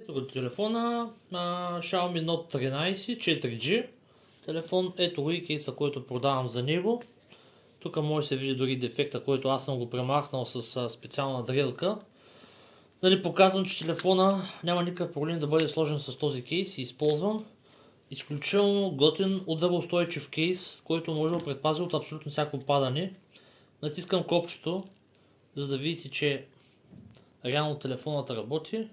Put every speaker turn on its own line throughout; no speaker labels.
Ето го телефона, Xiaomi Note 13 4G. Телефон, ето го и кейса, който продавам за него. Тук може да се види дори дефекта, който аз съм го премахнал с специална дрелка. Нали, показвам, че телефона няма никакъв проблем да бъде сложен с този кейс и използван. Изключително готин, удароустойчив кейс, който може да предпази от абсолютно всяко падане. Натискам копчето, за да видите, че реално телефонът работи.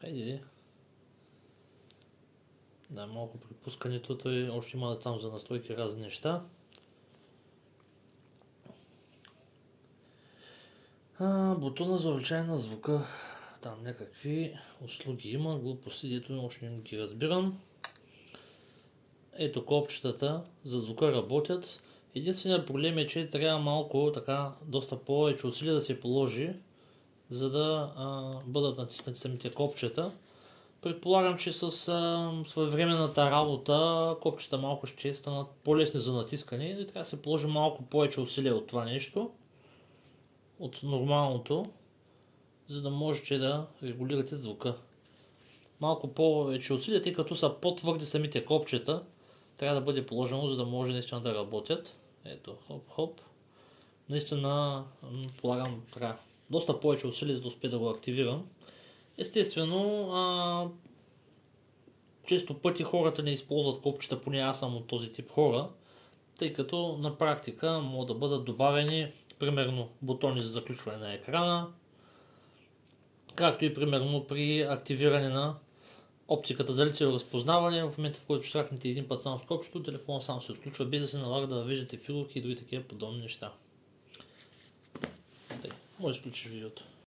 Хайде. Да, малко припускането, той още има да там за настройки разни неща. Бутона за увеличение на звука. Там някакви услуги има, глупости, дето още не ги разбирам. Ето копчетата за звука работят. Единственият проблем е, че трябва малко така, доста повече усилия да се положи, за да бъдат натиснати самите копчета. Предполагам, че с своевременната работа копчета малко ще станат по-лесни за натискане и трябва да се положи малко повече усилия от това нещо, от нормалното, за да можете да регулирате звука. Малко повече усилия, тъй като са по-твърди самите копчета, трябва да бъде положено, за да може наистина да работят. Ето, хоп-хоп. Наистина полагам така доста повече усилия, за да успея да го активирам. Естествено, често пъти хората не използват копчета, поне аз съм от този тип хора, тъй като на практика могат да бъдат добавени примерно бутони за заключване на екрана, както и примерно при активиране на оптиката за лицево разпознаване. В момента, в който штракнете един път само с копчето, телефонът сам се отключва, без да се налага да виждате фигурки и други такива подобни неща. Може да изключиш видеото.